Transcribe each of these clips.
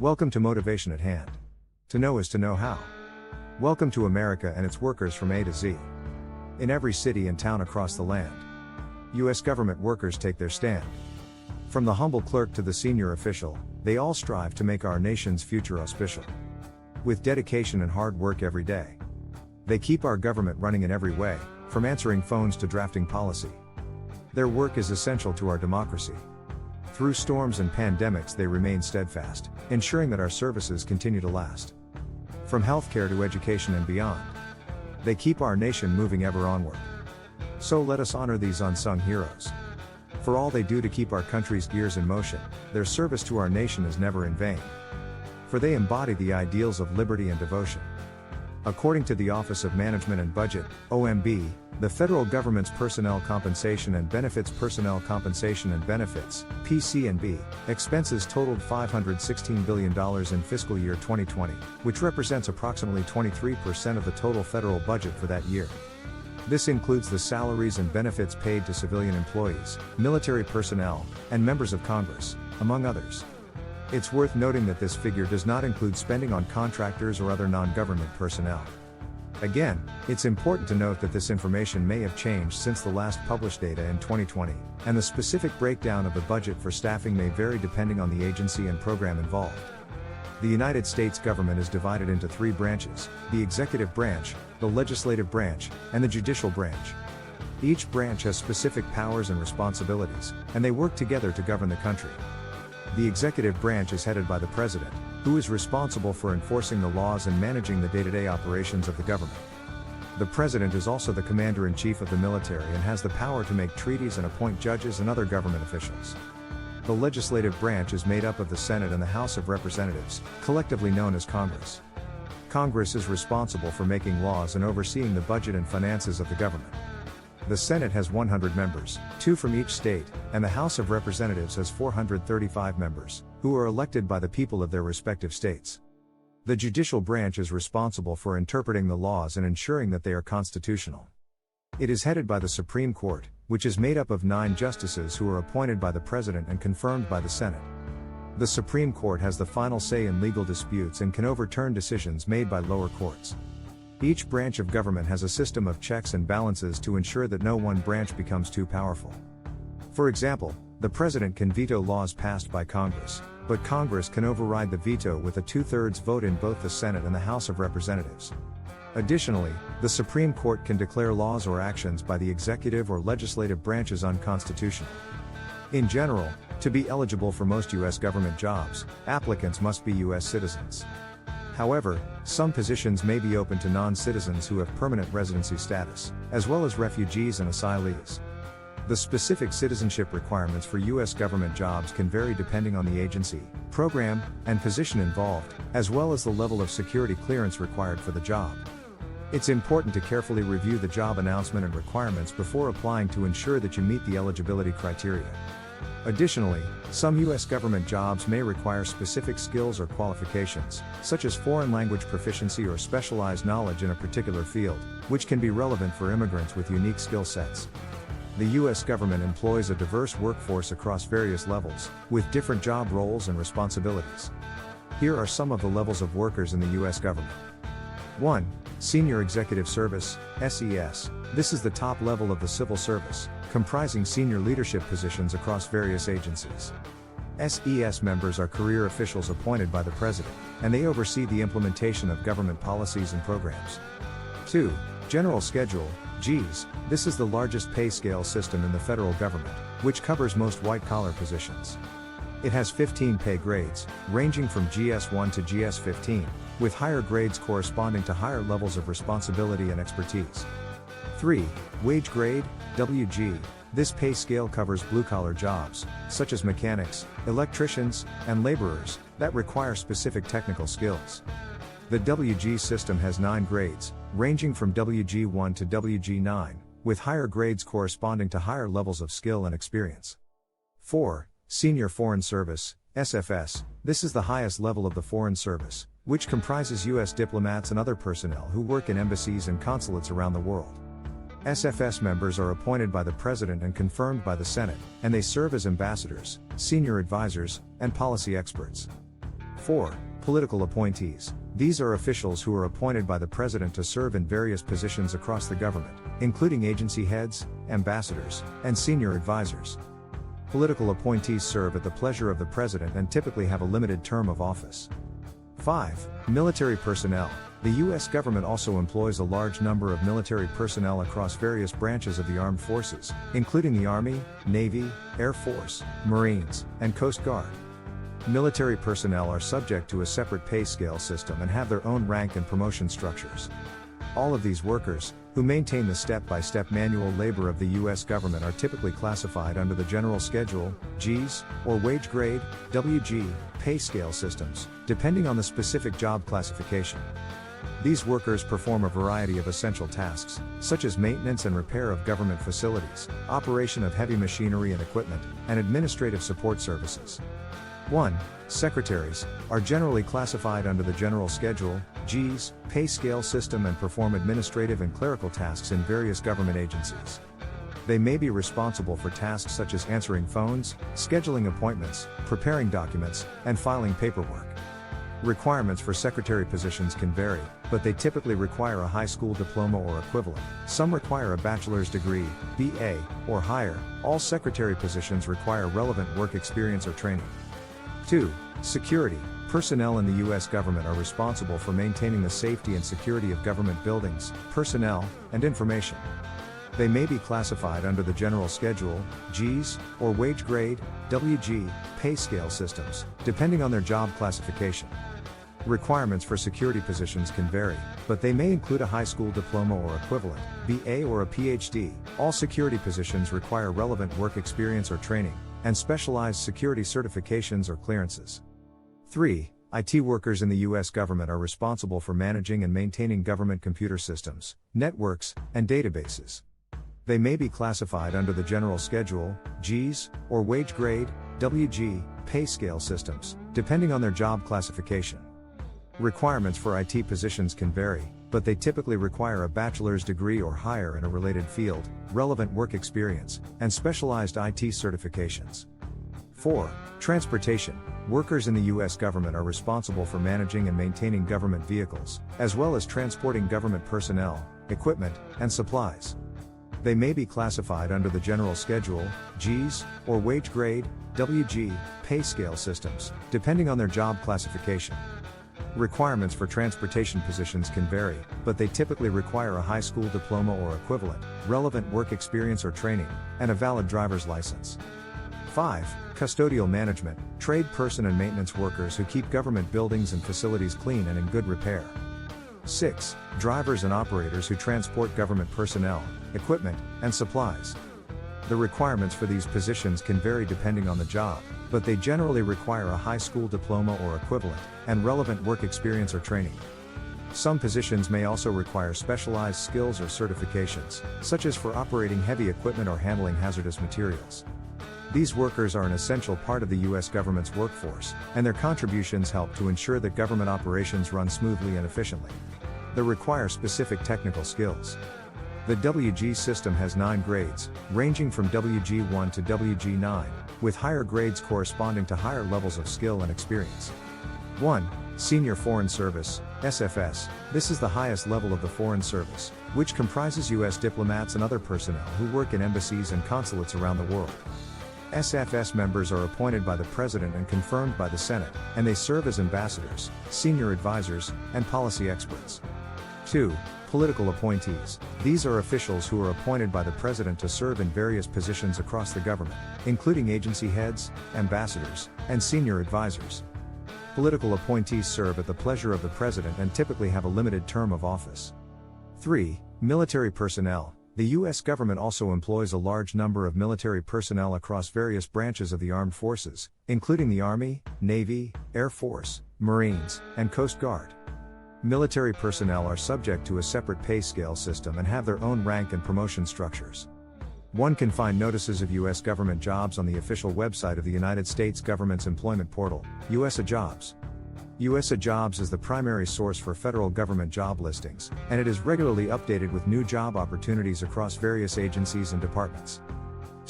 Welcome to Motivation at Hand. To know is to know how. Welcome to America and its workers from A to Z. In every city and town across the land, U.S. government workers take their stand. From the humble clerk to the senior official, they all strive to make our nation's future auspicial. With dedication and hard work every day, they keep our government running in every way, from answering phones to drafting policy. Their work is essential to our democracy. Through storms and pandemics, they remain steadfast, ensuring that our services continue to last. From healthcare to education and beyond, they keep our nation moving ever onward. So let us honor these unsung heroes. For all they do to keep our country's gears in motion, their service to our nation is never in vain. For they embody the ideals of liberty and devotion. According to the Office of Management and Budget, OMB, the federal government's Personnel Compensation and Benefits PC&B, expenses totaled $516 billion in fiscal year 2020, which represents approximately 23% of the total federal budget for that year. This includes the salaries and benefits paid to civilian employees, military personnel, and members of Congress, among others. It's worth noting that this figure does not include spending on contractors or other non-government personnel. Again, it's important to note that this information may have changed since the last published data in 2020, and the specific breakdown of the budget for staffing may vary depending on the agency and program involved. The United States government is divided into three branches: the executive branch, the legislative branch, and the judicial branch. Each branch has specific powers and responsibilities, and they work together to govern the country. The executive branch is headed by the president, who is responsible for enforcing the laws and managing the day-to-day operations of the government. The president is also the commander-in-chief of the military and has the power to make treaties and appoint judges and other government officials. The legislative branch is made up of the Senate and the House of Representatives, collectively known as Congress. Congress is responsible for making laws and overseeing the budget and finances of the government. The Senate has 100 members, 2 from each state, and the House of Representatives has 435 members, who are elected by the people of their respective states. The judicial branch is responsible for interpreting the laws and ensuring that they are constitutional. It is headed by the Supreme Court, which is made up of 9 justices who are appointed by the President and confirmed by the Senate. The Supreme Court has the final say in legal disputes and can overturn decisions made by lower courts. Each branch of government has a system of checks and balances to ensure that no one branch becomes too powerful. For example, the President can veto laws passed by Congress, but Congress can override the veto with a 2/3 vote in both the Senate and the House of Representatives. Additionally, the Supreme Court can declare laws or actions by the executive or legislative branches unconstitutional. In general, to be eligible for most U.S. government jobs, applicants must be U.S. citizens. However, some positions may be open to non-citizens who have permanent residency status, as well as refugees and asylees. The specific citizenship requirements for U.S. government jobs can vary depending on the agency, program, and position involved, as well as the level of security clearance required for the job. It's important to carefully review the job announcement and requirements before applying to ensure that you meet the eligibility criteria. Additionally, some U.S. government jobs may require specific skills or qualifications, such as foreign language proficiency or specialized knowledge in a particular field, which can be relevant for immigrants with unique skill sets. The U.S. government employs a diverse workforce across various levels, with different job roles and responsibilities. Here are some of the levels of workers in the U.S. government. 1. Senior Executive Service, SES. This is the top level of the civil service, comprising senior leadership positions across various agencies. SES members are career officials appointed by the President, and they oversee the implementation of government policies and programs. 2. General Schedule, GS. This is the largest pay scale system in the federal government, which covers most white-collar positions. It has 15 pay grades, ranging from GS1 to GS15, with higher grades corresponding to higher levels of responsibility and expertise. 3. Wage Grade, WG. This pay scale covers blue-collar jobs, such as mechanics, electricians, and laborers, that require specific technical skills. The WG system has 9 grades, ranging from WG1 to WG9, with higher grades corresponding to higher levels of skill and experience. 4. Senior Foreign Service, SFS. This is the highest level of the Foreign Service, which comprises U.S. diplomats and other personnel who work in embassies and consulates around the world. SFS members are appointed by the President and confirmed by the Senate, and they serve as ambassadors, senior advisors, and policy experts. 4. Political appointees. These are officials who are appointed by the president to serve in various positions across the government, including agency heads, ambassadors, and senior advisors. Political appointees serve at the pleasure of the president and typically have a limited term of office. 5. Military personnel. The U.S. government also employs a large number of military personnel across various branches of the armed forces, including the Army, Navy, Air Force, Marines, and Coast Guard. Military personnel are subject to a separate pay scale system and have their own rank and promotion structures. All of these workers, who maintain the step-by-step manual labor of the U.S. government, are typically classified under the General Schedule, Gs, or Wage Grade, WG, pay scale systems, depending on the specific job classification. These workers perform a variety of essential tasks, such as maintenance and repair of government facilities, operation of heavy machinery and equipment, and administrative support services. 1. Secretaries are generally classified under the General Schedule, Gs, pay scale system and perform administrative and clerical tasks in various government agencies. They may be responsible for tasks such as answering phones, scheduling appointments, preparing documents, and filing paperwork. Requirements for secretary positions can vary, but they typically require a high school diploma or equivalent. Some require a bachelor's degree, BA, or higher. All secretary positions require relevant work experience or training. 2. Security. Personnel in the U.S. government are responsible for maintaining the safety and security of government buildings, personnel, and information. They may be classified under the General Schedule, Gs, or Wage Grade, WG, pay scale systems, depending on their job classification. Requirements for security positions can vary, but they may include a high school diploma or equivalent, BA or a PhD. All security positions require relevant work experience or training, and specialized security certifications or clearances. 3. IT workers in the U.S. government are responsible for managing and maintaining government computer systems, networks, and databases. They may be classified under the General Schedule, Gs, or Wage Grade, WG, pay scale systems, depending on their job classification. Requirements for IT positions can vary, but they typically require a bachelor's degree or higher in a related field, relevant work experience, and specialized IT certifications. 4. Transportation. Workers in the U.S. government are responsible for managing and maintaining government vehicles, as well as transporting government personnel, equipment, and supplies. They may be classified under the General Schedule, Gs, or Wage Grade, WG, pay scale systems, depending on their job classification. Requirements for transportation positions can vary, but they typically require a high school diploma or equivalent, relevant work experience or training, and a valid driver's license. 5. Custodial management, trade person and maintenance workers who keep government buildings and facilities clean and in good repair. 6. Drivers and operators who transport government personnel, equipment, and supplies. The requirements for these positions can vary depending on the job, but they generally require a high school diploma or equivalent, and relevant work experience or training. Some positions may also require specialized skills or certifications, such as for operating heavy equipment or handling hazardous materials. These workers are an essential part of the U.S. government's workforce, and their contributions help to ensure that government operations run smoothly and efficiently. They require specific technical skills. The WG system has 9 grades, ranging from WG1 to WG9, with higher grades corresponding to higher levels of skill and experience. 1. Senior Foreign Service, SFS. This is the highest level of the Foreign Service, which comprises U.S. diplomats and other personnel who work in embassies and consulates around the world. SFS members are appointed by the President and confirmed by the Senate, and they serve as ambassadors, senior advisors, and policy experts. 2. Political appointees. These are officials who are appointed by the President to serve in various positions across the government, including agency heads, ambassadors, and senior advisors. Political appointees serve at the pleasure of the President and typically have a limited term of office. 3. Military personnel. The U.S. government also employs a large number of military personnel across various branches of the armed forces, including the Army, Navy, Air Force, Marines, and Coast Guard. Military personnel are subject to a separate pay scale system and have their own rank and promotion structures. One can find notices of U.S. government jobs on the official website of the United States government's employment portal, USA Jobs. USA Jobs is the primary source for federal government job listings, and it is regularly updated with new job opportunities across various agencies and departments.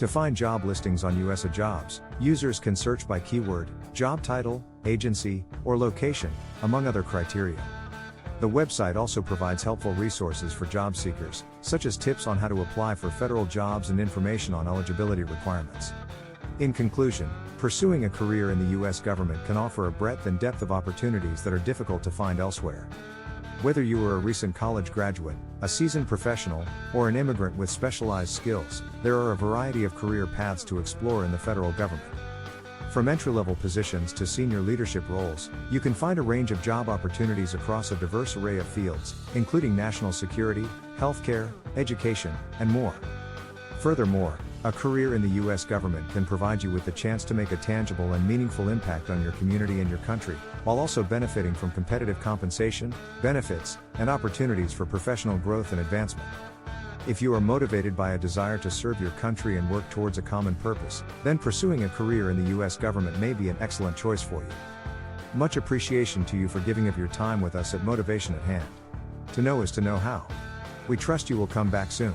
To find job listings on USA Jobs, users can search by keyword, job title, agency, or location, among other criteria. The website also provides helpful resources for job seekers, such as tips on how to apply for federal jobs and information on eligibility requirements. In conclusion, pursuing a career in the U.S. government can offer a breadth and depth of opportunities that are difficult to find elsewhere. Whether you are a recent college graduate, a seasoned professional, or an immigrant with specialized skills, there are a variety of career paths to explore in the federal government. From entry-level positions to senior leadership roles, you can find a range of job opportunities across a diverse array of fields, including national security, healthcare, education, and more. Furthermore, a career in the U.S. government can provide you with the chance to make a tangible and meaningful impact on your community and your country, while also benefiting from competitive compensation, benefits, and opportunities for professional growth and advancement. If you are motivated by a desire to serve your country and work towards a common purpose, then pursuing a career in the U.S. government may be an excellent choice for you. Much appreciation to you for giving of your time with us at Motivation at Hand. To know is to know how. We trust you will come back soon.